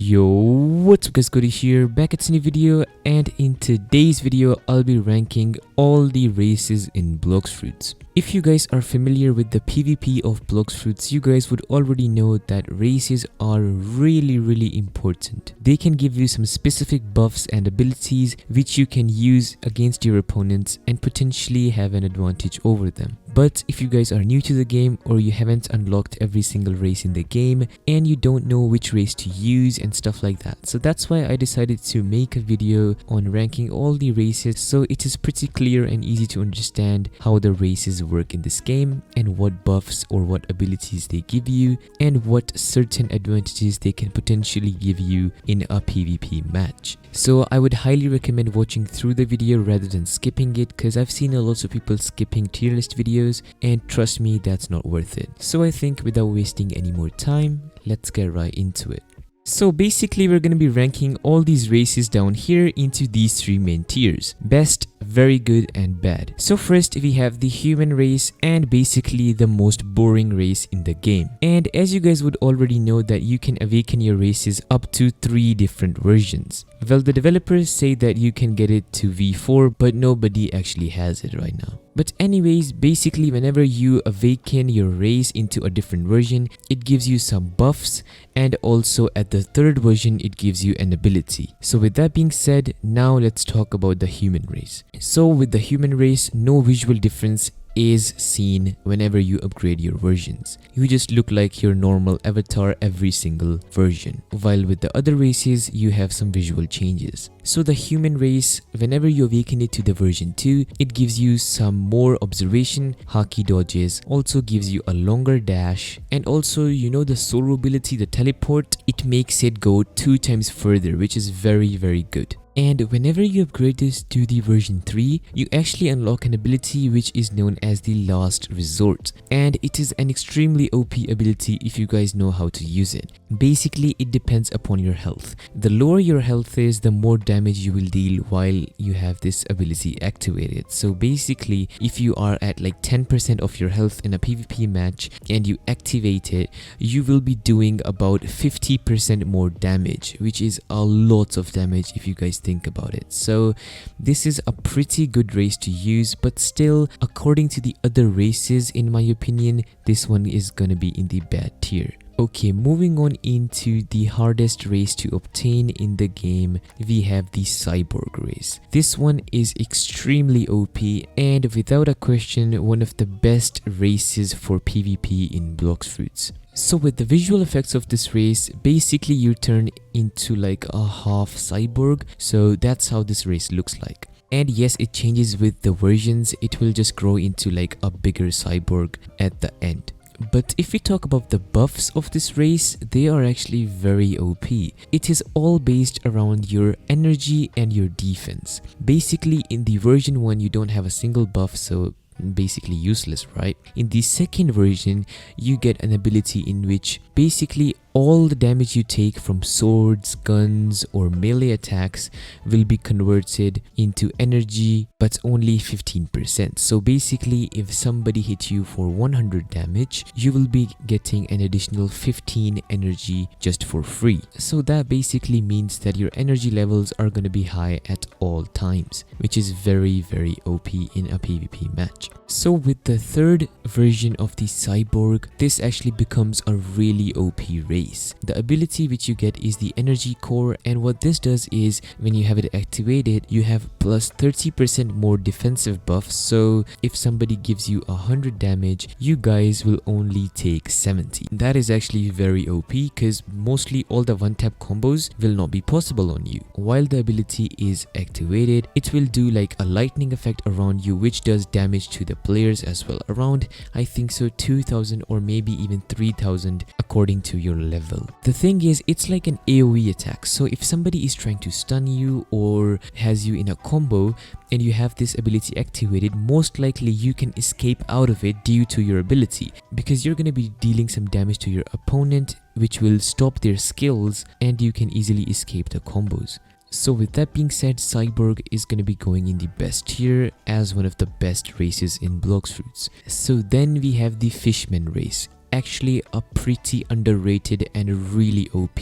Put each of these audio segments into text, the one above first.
Yo, what's up guys, Cody here, back at a new video, and in today's video I'll be ranking all the races in Blox Fruits. If you guys are familiar with the PvP of Blox Fruits, you guys would already know that races are really important. They can give you some specific buffs and abilities which you can use against your opponents and potentially have an advantage over them. But if you guys are new to the game or you haven't unlocked every single race in the game and you don't know which race to use and stuff like that, so that's why I decided to make a video on ranking all the races so it is pretty clear and easy to understand how the races work in this game and what buffs or what abilities they give you and what certain advantages they can potentially give you in a PvP match. So I would highly recommend watching through the video rather than skipping it, because I've seen a lot of people skipping tier list videos and trust me, that's not worth it. So I think without wasting any more time, let's get right into it. So basically we're going to be ranking all these races down here into these three main tiers: best, very good, and bad. So first we have the human race, and basically the most boring race in the game. And as you guys would already know that you can awaken your races up to 3 different versions. Well, the developers say that you can get it to V4, but nobody actually has it right now. But anyways, basically whenever you awaken your race into a different version, it gives you some buffs, and also at the 3rd version it gives you an ability. So with that being said, now let's talk about the human race. So with the human race, no visual difference is seen whenever you upgrade your versions. You just look like your normal avatar every single version, while with the other races you have some visual changes. So the human race, whenever you awaken it to the version 2, it gives you some more observation, haki dodges, also gives you a longer dash, and also you know the solo ability, the teleport, it makes it go 2 times further, which is very good. And whenever you upgrade this to the version 3, you actually unlock an ability which is known as the last resort, and it is an extremely OP ability if you guys know how to use it. Basically it depends upon your health. The lower your health is, the more damage you will deal while you have this ability activated. So basically if you are at like 10% of your health in a PvP match and you activate it, you will be doing about 50% more damage, which is a lot of damage if you guys think about it. So this is a pretty good race to use, but still according to the other races, in my opinion, this one is gonna be in the bad tier. Okay, moving on into the hardest race to obtain in the game, we have the Cyborg race. This one is extremely OP and without a question one of the best races for PvP in Blox Fruits. So with the visual effects of this race, basically you turn into like a half cyborg, so that's how this race looks like. And yes, it changes with the versions, it will just grow into like a bigger cyborg at the end. But if we talk about the buffs of this race, they are actually very OP. It is all based around your energy and your defense. Basically in the version 1 you don't have a single buff, so basically useless, right? In the 2nd version you get an ability in which basically all the damage you take from swords, guns or melee attacks will be converted into energy, but only 15%. So basically if somebody hit you for 100 damage, you will be getting an additional 15 energy just for free. So that basically means that your energy levels are going to be high at all times, which is very OP in a PvP match. So with the 3rd version of the Cyborg, this actually becomes a really OP race. The ability which you get is the energy core, and what this does is when you have it activated, you have plus 30% more defensive buffs. So if somebody gives you 100 damage, you guys will only take 70. That is actually very OP because mostly all the one-tap combos will not be possible on you. While the ability is activated, it will do like a lightning effect around you which does damage to the players as well, around I think so 2000 or maybe even 3000 according to your level. The thing is, it's like an AoE attack, so if somebody is trying to stun you or has you in a combo and you have this ability activated, most likely you can escape out of it due to your ability, because you're going to be dealing some damage to your opponent which will stop their skills and you can easily escape the combos. So with that being said, Cyborg is going to be going in the best tier as one of the best races in Blox Fruits. So then we have the Fishman race. actually a pretty underrated and really OP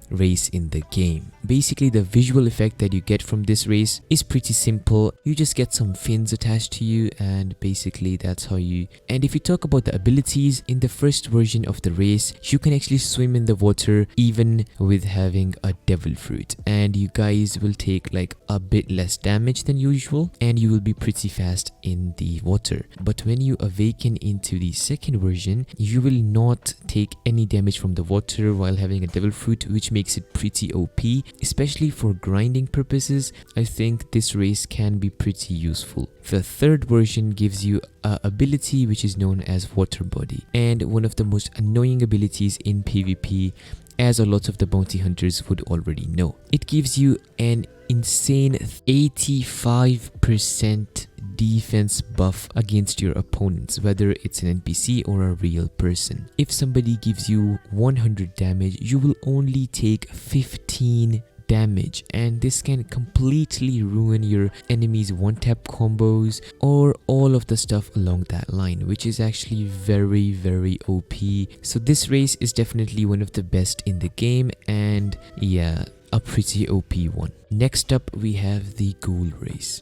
race in the game. Basically, the visual effect that you get from this race is pretty simple. You just get some fins attached to you, and basically that's how you... And if you talk about the abilities, in the first version of the race, you can actually swim in the water even with having a devil fruit, and you guys will take like a bit less damage than usual, and you will be pretty fast in the water. But when you awaken into the second version, you will not take any damage from the water while having a devil fruit, which makes it pretty OP. Especially for grinding purposes, I think this race can be pretty useful. The third version gives you an ability which is known as water body, and one of the most annoying abilities in PvP, as a lot of the bounty hunters would already know. It gives you an insane 85% defense buff against your opponents, whether it's an NPC or a real person. If somebody gives you 100 damage, you will only take 15 damage, and this can completely ruin your enemy's one-tap combos or all of the stuff along that line, which is actually very OP. So this race is definitely one of the best in the game, and yeah, a pretty OP one. Next up, we have the Ghoul race.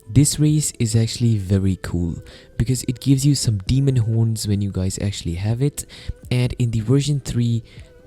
This race is actually very cool because it gives you some demon horns when you guys actually have it, and in the version 3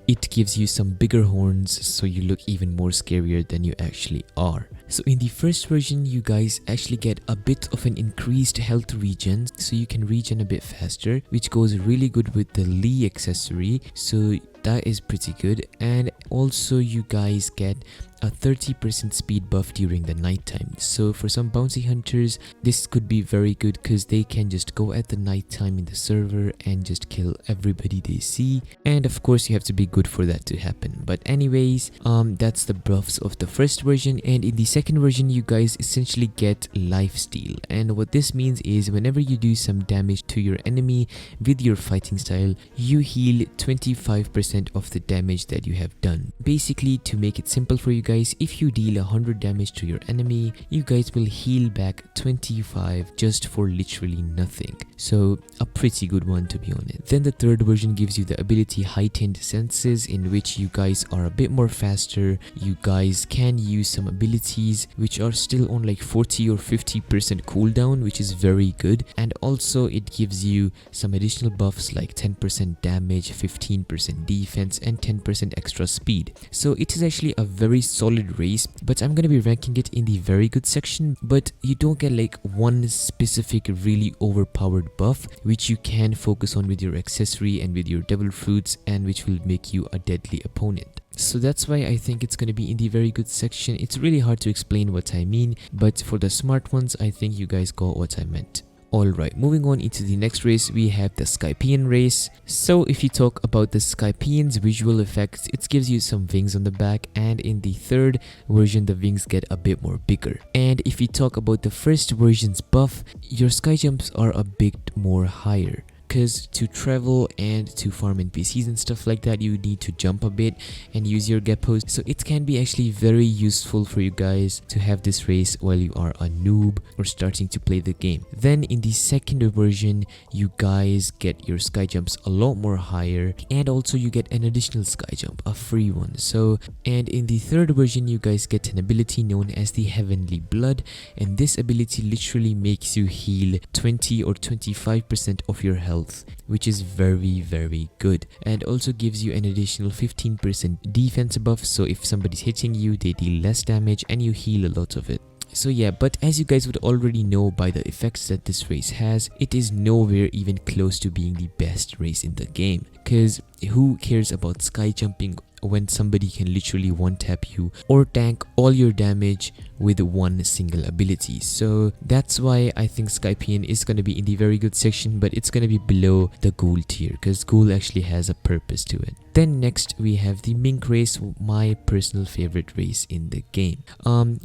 it gives you some bigger horns, so you look even more scarier than you actually are. So in the first version, you guys actually get a bit of an increased health regen, so you can regen a bit faster, which goes really good with the Lee accessory, so that is pretty good. And also you guys get a 30% speed buff during the nighttime. So for some bounty hunters, this could be very good because they can just go at the nighttime in the server and just kill everybody they see. And of course, you have to be good for that to happen. But anyways, that's the buffs of the first version. And in the second version, you guys essentially get lifesteal. And what this means is whenever you do some damage to your enemy with your fighting style, you heal 25% of the damage that you have done. Basically, to make it simple for you guys, if you deal 100 damage to your enemy, you guys will heal back 25 just for literally nothing. So a pretty good one, to be honest. Then the third version gives you the ability Heightened Senses, in which you guys are a bit more faster. You guys can use some abilities which are still on like 40 or 50% cooldown, which is very good. And also it gives you some additional buffs like 10% damage, 15% defense, and 10% extra speed. So it is actually a very solid race, but I'm gonna be ranking it in the very good section. But you don't get like one specific really overpowered buff which you can focus on with your accessory and with your devil fruits, and which will make you a deadly opponent. So that's why I think it's going to be in the very good section. It's really hard to explain what I mean, but for the smart ones, I think you guys got what I meant. Alright, moving on into the next race, we have the Skypian race. So if you talk about the Skypian's visual effects, it gives you some wings on the back, and in the third version the wings get a bit more bigger. And if you talk about the first version's buff, your sky jumps are a bit more higher, because to travel and to farm NPCs and stuff like that, you need to jump a bit and use your geppos. So it can be actually very useful for you guys to have this race while you are a noob or starting to play the game. Then in the second version, you guys get your sky jumps a lot more higher, and also you get an additional sky jump, a free one. So, and in the third version, you guys get an ability known as the Heavenly Blood, and this ability literally makes you heal 20 or 25% of your health, which is very good, and also gives you an additional 15% defense buff. So if somebody's hitting you, they deal less damage and you heal a lot of it. So yeah, but as you guys would already know by the effects that this race has, it is nowhere even close to being the best race in the game, because who cares about sky jumping when somebody can literally one tap you or tank all your damage with one single ability? So that's why I think Skypian is going to be in the very good section, but it's going to be below the Ghoul tier because Ghoul actually has a purpose to it. Then next we have the Mink race, my personal favorite race in the game,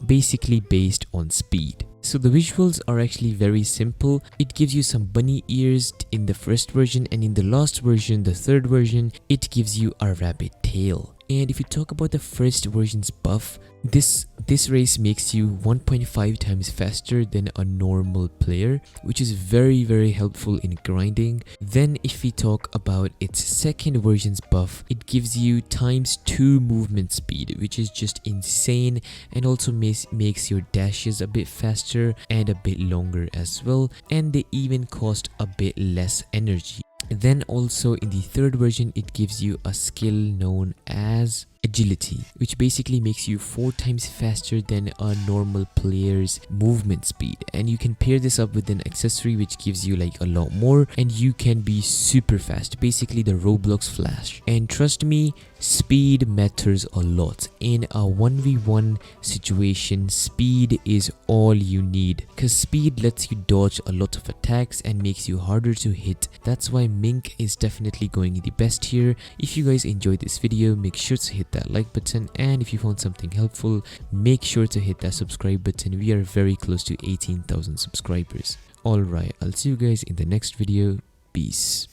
basically based on speed. So the visuals are actually very simple. It gives you some bunny ears in the first version, and in the last version, the third version, it gives you a rabbit tail. And if you talk about the first version's buff, this race makes you 1.5 times faster than a normal player, which is very helpful in grinding. Then if we talk about its second version's buff, it gives you ×2 movement speed, which is just insane, and also makes your dashes a bit faster and a bit longer as well, and they even cost a bit less energy. Then also in the third version, it gives you a skill known as agility, which basically makes you 4 times faster than a normal player's movement speed, and you can pair this up with an accessory which gives you like a lot more, and you can be super fast, basically the Roblox Flash. And trust me, speed matters a lot. In a 1v1 situation, speed is all you need, because speed lets you dodge a lot of attacks and makes you harder to hit. That's why Mink is definitely going the best here. If you guys enjoyed this video, make sure to hit that like button, and if you found something helpful, make sure to hit that subscribe button. We are very close to 18,000 subscribers. Alright, I'll see you guys in the next video. Peace.